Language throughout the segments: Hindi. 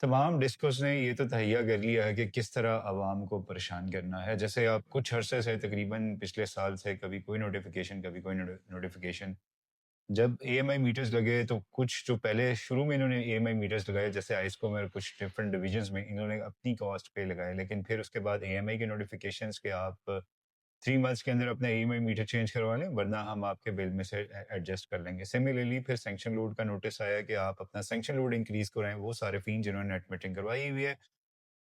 तमाम डिस्कोर्स ने ये तो तहैया कर लिया है कि किस तरह आवाम को परेशान करना है। जैसे आप कुछ अरसे से तकरीबन पिछले साल से कभी कोई नोटिफ़िकेशन, कभी कोई नोटिफ़िकेशन। जब ईएमआई मीटर्स लगे तो कुछ जो पहले शुरू में इन्होंने ईएमआई मीटर्स लगाए जैसे आइस्को में और कुछ डिफरेंट डिविजन्स में इन्होंने अपनी कॉस्ट पे लगाए। लेकिन फिर उसके बाद ईएमआई के नोटिफ़िकेशंस के आप 3 मंथ्स के अंदर अपना ईएमआई मीटर चेंज करवा लें, वरना हम आपके बिल में से एडजस्ट कर लेंगे। सिमिलरली फिर सैंक्शन लोड का नोटिस आया कि आप अपना सैंक्शन लोड इंक्रीज़ कराएँ। वो सारिफ़ीन जिन्होंने नेट मीटरिंग करवाई हुई है,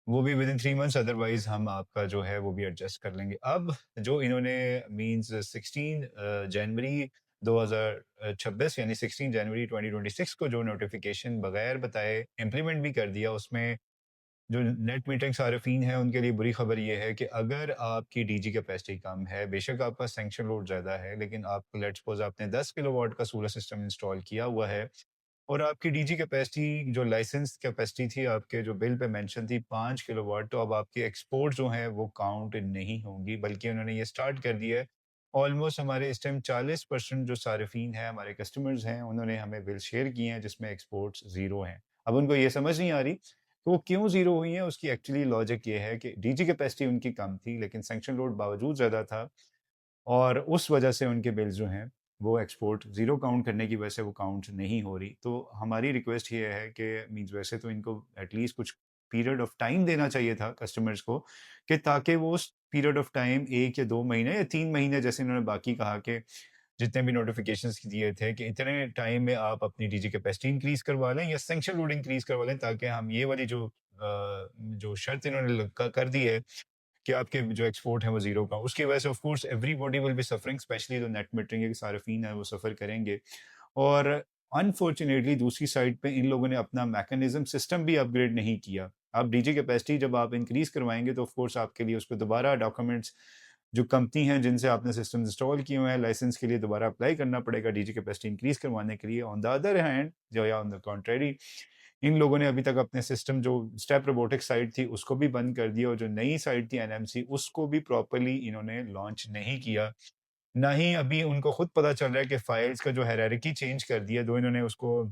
वो भी विदिन 3 मंथ्स, अदरवाइज़ हम आपका जो है वो भी एडजस्ट कर लेंगे। अब जो इन्होंने मीन्स 16 जनवरी 2026 यानी 16 जनवरी 2026 को जो नोटिफ़िकेशन बगैर बताए इम्प्लीमेंट भी कर दिया, उसमें जो नेट मीटरिंग सार्फिन हैं उनके लिए बुरी खबर ये है कि अगर आपकी डीजी कैपेसिटी कम है, बेशक आपका सैंक्शन लोड ज़्यादा है, लेकिन आप लेट्स सपोज़ आपने 10 किलोवाट का सोलर सिस्टम इंस्टॉल किया हुआ है और आपकी डीजी कैपेसिटी जो लाइसेंस कैपेसिटी थी आपके जो बिल पे मेंशन थी 5 किलोवाट, तो अब आपके एक्सपोर्ट जो हैं वो काउंट नहीं होंगी, बल्कि उन्होंने ये स्टार्ट कर दिया है। ऑलमोस्ट हमारे इस टाइम 40% जो सार्फिन हैं, हमारे कस्टमर्स हैं, उन्होंने हमें बिल शेयर किए हैं जिसमें एक्सपोर्ट्स ज़ीरो हैं। अब उनको ये समझ नहीं आ रही तो वो क्यों ज़ीरो हुई हैं, उसकी एक्चुअली लॉजिक ये है कि डीजी कैपेसिटी उनकी कम थी, लेकिन सैंक्शन लोड बावजूद ज़्यादा था और उस वजह से उनके बिल्स जो हैं, वो एक्सपोर्ट ज़ीरो काउंट करने की वजह से वो काउंट नहीं हो रही। तो हमारी रिक्वेस्ट ये है कि मीन्स वैसे तो इनको एटलीस्ट कुछ पीरियड ऑफ टाइम देना चाहिए था कस्टमर्स को कि ताकि वो उस पीरियड ऑफ टाइम 1 या 2 महीने या 3 महीने जैसे इन्होंने बाकी कहा कि जितने भी नोटिफ़िकेशंस दिए थे कि इतने टाइम में आप अपनी डीजी कैपेसिटी इंक्रीज़ करवा लें या सैंक्शन लोड इंक्रीज़ करवा लें, ताकि हम ये वाली जो शर्त इन्होंने कर दी है कि आपके जो एक्सपोर्ट है वो ज़ीरो का, उसकी वजह से of course everybody will be suffering, specially जो नेट मीटरिंग के सार्फिन है वो सफ़र करेंगे। और अनफॉर्चुनेटली दूसरी साइड पे इन लोगों ने अपना मैकेनिज्म सिस्टम भी अपग्रेड नहीं किया। आप डीजी कैपेसिटी जब आप इंक्रीज करवाएंगे तो ऑफ कोर्स आपके लिए उसको दोबारा डॉक्यूमेंट्स जो कंपनी है जिनसे आपने सिस्टम इंस्टॉल किए हुए हैं लाइसेंस के लिए दोबारा अप्लाई करना पड़ेगा डीजी कैपेसिटी इंक्रीज करवाने के लिए। ऑन द अदर हैंड जो या ऑन द कॉन्ट्रेरी, इन लोगों ने अभी तक अपने सिस्टम जो स्टेप रोबोटिक साइट थी उसको भी बंद कर दिया और जो नई साइट थी एनएमसी उसको भी प्रॉपर्ली इन्होंने लॉन्च नहीं किया। ना ही अभी उनको खुद पता चल रहा है कि फाइल्स का जो हायरार्की चेंज कर दिया, दो इन्होंने उसको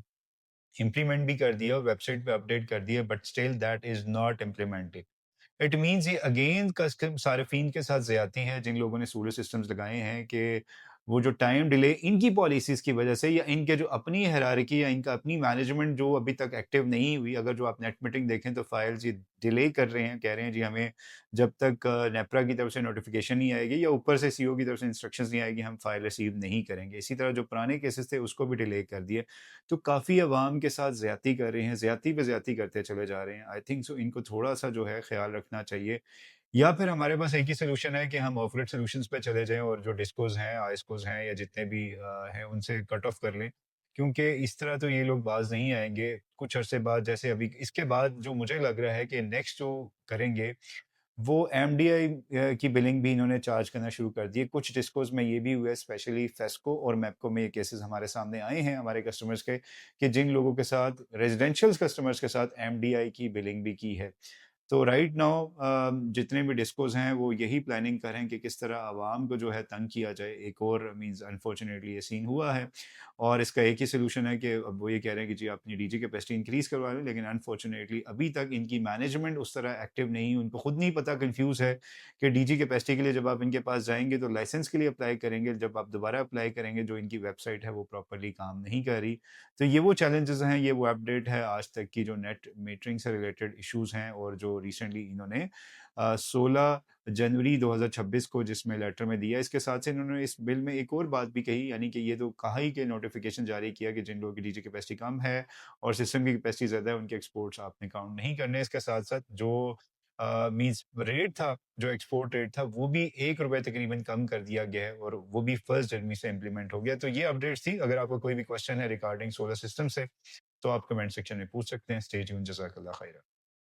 इम्प्लीमेंट भी कर दिया और वेबसाइट पे अपडेट कर दिया, but still that is not implemented. It means ये अगेन कस्टम सार्फिन के साथ ज्यादती है जिन लोगों ने सोलर सिस्टम्स लगाए हैं कि वो जो टाइम डिले इनकी पॉलिसीज की वजह से या इनके जो अपनी हायरार्की या इनका अपनी मैनेजमेंट जो अभी तक एक्टिव नहीं हुई। अगर जो आप नेट मीटिंग देखें तो फाइल्स ये डिले कर रहे हैं, कह रहे हैं जी हमें जब तक नेपरा की तरफ से नोटिफिकेशन नहीं आएगी या ऊपर से सीओ की तरफ से इंस्ट्रक्शंस नहीं आएगी हम फाइल रिसीव नहीं करेंगे। इसी तरह जो पुराने केसेस थे उसको भी डिले कर दिए। तो काफ़ी अवाम के साथ ज़्यादती कर रहे हैं, ज़्यादती पे ज़्यादती करते चले जा रहे हैं। आई थिंक सो इनको थोड़ा-सा जो है ख़्याल रखना चाहिए, या फिर हमारे पास एक ही सॉल्यूशन है कि हम ऑफ ग्रिड सॉल्यूशंस पे चले जाएँ और जो डिस्कोज़ हैं, आइस्कोज़ हैं या जितने भी हैं उनसे कट ऑफ कर लें। क्योंकि इस तरह तो ये लोग बाज़ नहीं आएँगे। कुछ अरसे बाद जैसे अभी इसके बाद जो मुझे लग रहा है कि नेक्स्ट जो करेंगे वो एमडीआई की बिलिंग भी इन्होंने चार्ज करना शुरू कर दी है। कुछ डिस्कोज़ में ये भी हुआ है, स्पेशली फेस्को और मैप्को में ये केसेस हमारे सामने आए हैं हमारे कस्टमर्स के, कि जिन लोगों के साथ रेजिडेंशियल कस्टमर्स के साथ एमडीआई की बिलिंग भी की है। तो राइट नाउ जितने भी डिस्कोज हैं वो यही प्लानिंग करें कि किस तरह आवाम को जो है तंग किया जाए। एक और मींस अनफॉर्चुनेटली ये सीन हुआ है और इसका एक ही सोल्यूशन है कि अब वो ये कह रहे हैं कि जी अपनी डीजी कैपेसिटी इंक्रीज करवा लें, लेकिन अनफॉर्चुनेटली अभी तक इनकी मैनेजमेंट उस तरह एक्टिव नहीं, उनको खुद नहीं पता, कंफ्यूज है कि डीजी कैपेसिटी के लिए जब आप इनके पास जाएंगे तो लाइसेंस के लिए अप्लाई करेंगे, जब आप दोबारा अप्लाई करेंगे जो इनकी वेबसाइट है वो प्रॉपरली काम नहीं कर रही। तो ये वो चैलेंजेस हैं, ये वो अपडेट है आज तक की जो नेट मीटरिंग से रिलेटेड इश्यूज हैं और जो रिसेंटली इन्होंने 16 जनवरी 2026 को जिसमें लेटर में दिया। इसके साथ से इन्होंने इस बिल में एक और बात भी कही, यानी कि ये तो कहा ही कि नोटिफिकेशन जारी किया कि जिन लोगों की डीजी कैपेसिटी कम है और सिस्टम की कैपेसिटी ज़्यादा है उनके एक्सपोर्ट्स आपने काउंट नहीं करने। इसके साथ साथ जो मीन्स रेट था, जो एक्सपोर्ट रेट था वो भी ₹1 तकरीबन कम कर दिया गया है और वो भी 1 जनवरी से इम्प्लीमेंट हो गया। तो ये अपडेट्स थी। अगर आपको कोई भी क्वेश्चन है रिगार्डिंग सोलर सिस्टम से तो आप कमेंट सेक्शन में पूछ सकते हैं। स्टे ट्यून्ड, जज़ाकल्लाह खैर।